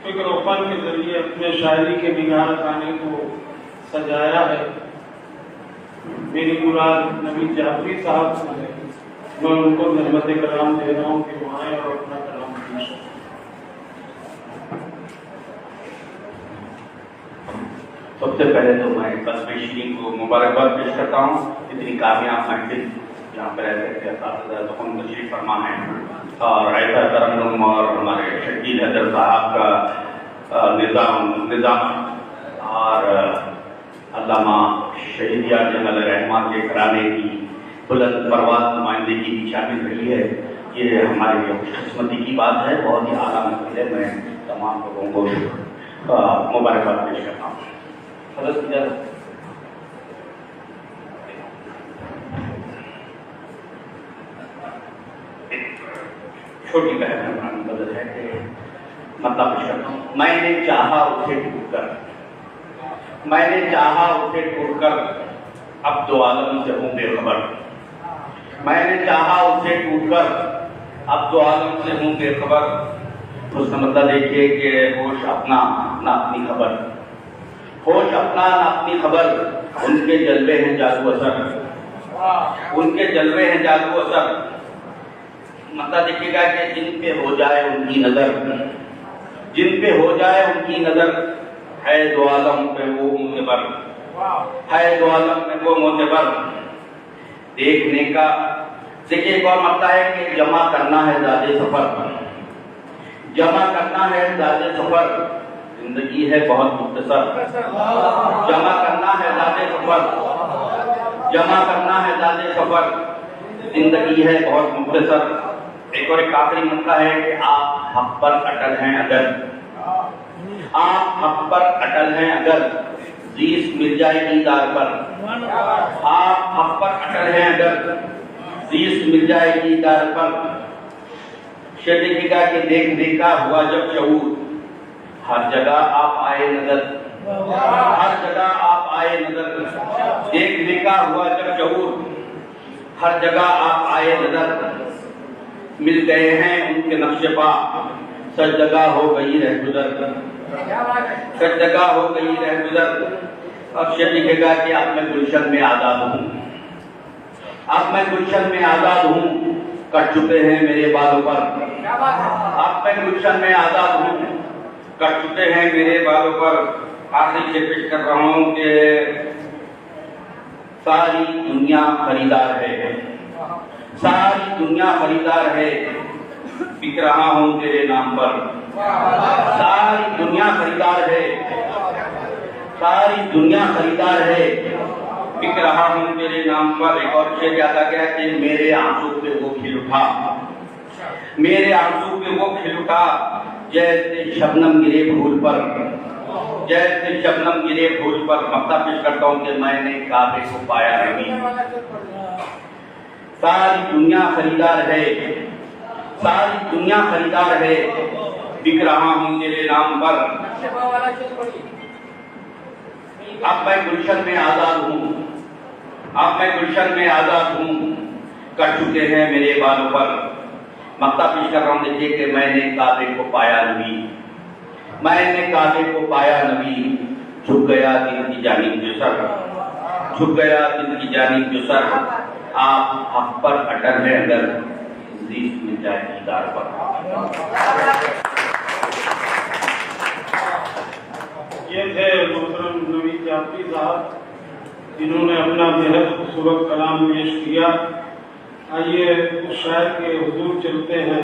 फिक्रोपन के जरिए अपने शायरी के निगार खाने को सजाया है। मेरी मुराद नबी जाफरी साहब से है। मैं उनको नज़मत कलाम दे रहा हूँ कि वहाँ और अपना कलाम पेश करें। सबसे पहले तो मैं तस्वीर को मुबारकबाद पेश करता हूँ। इतनी कामयाब महफिल यहाँ पर रहते तशरीफ फरमा है और ऐसा तरन्नुम और हमारे शकील हैदर साहब का निज़ाम और अल्लामा शहीदिया जमल रहमान के घराने की बुलंद परवाज़ नुमाइंदगी की शामिल रही है। ये हमारे लिए खुशकिस्मती की बात है, बहुत ही आला महफिल है। मैं तमाम लोगों को मुबारकबाद पेश करता हूँ। छोटी बहन बदल है कि मतलब मैंने चाहा उसे टूटकर, मैंने चाहा उसे टूटकर, अब दो आलम से हूँ बेखबर। मैंने चाहा उसे टूटकर, अब दो आलम से हूँ बेखबर। उसका मतलब देखिए कि होश अपना ना अपनी खबर, होश अपना ना अपनी खबर। उनके जलवे हैं जादू असर, उनके जलवे हैं जादू असर। मतलब देखिएगा कि जिन पे हो जाए उनकी नजर, जिन पे हो जाए उनकी नजर, है दो आलम पे वो मोतबर, है दो आलम पे वो मोतबर। देखने का देखिए एक और मसला है कि जमा करना है ज़ादे सफर, जमा करना है ज़ादे सफर। जिंदगी है बहुत मुख्तसर, जमा करना है ज़ादे सफर, जमा करना है ज़ादे सफर। जिंदगी है बहुत मुख्तसर। एक और एक आखिरी मसला है कि आप हक पर अटल हैं अगर, आप हक पर अटल हैं अगर, जीस मिल जाएगी दार पर। आप हक पर अटल हैं अगर, जीस मिल जाएगी दार पर। शेर देखिएगा कि देख देखा हुआ जब शऊर, हर जगह आप आए नजर, हर जगह आप आए नजर। देख देखा हुआ जब शऊर, हर जगह आप आए नजर। मिल गए हैं उनके नक्शे पा, सच जगह हो गई रह गुजर, सच जगह हो गई रह गुजर। अब शेर लिखेगा कि अब मैं गुलशन में आजाद हूँ, अब मैं गुलशन में आजाद हूँ, कट चुके हैं मेरे बालों पर। अब मैं गुलशन में आजाद हूँ, कट चुके हैं मेरे बालों पर। आखिरी शेर पेश कर रहा हूँ कि सारी दुनिया खरीदार है, सारी दुनिया खरीदार है, बिक रहा हूँ तेरे नाम पर। सारी दुनिया खरीदार है, सारी दुनिया खरीदार है, बिक रहा हूँ तेरे नाम पर। एक और शेर याद आ गया कि मेरे आंसू पे वो खिल उठा, मेरे आंसू पे वो खिल उठा, जैसे शबनम गिरे फूल पर, जैसे शबनम गिरे फूल पर। मक्ता पेश करता हूँ कि मैंने काबे को पाया नहीं। सारी दुनिया खरीदार है, सारी दुनिया खरीदार है, बिक रहा हूँ तेरे नाम पर। अब मैं गुलशन में आजाद हूँ, अब मैं गुलशन में आजाद हूँ, कट चुके हैं मेरे बालों पर। मक्ता पेश कर रहा हूँ देखिए कि मैंने काबे को पाया नबी, मैंने काबे को पाया नबी। झुक गया दिल की जानिब जो सर, झुक गया दिल की जानिब जो सर। आप हक पर अटल हैं अगर, जीत मिल जाएगी दार पर। ये थे मोहतरम नबी जाफरी साहब, जिन्होंने अपना बेहद खूबसूरत कलाम पेश किया। आइए उस शायर के हुजूर चलते हैं।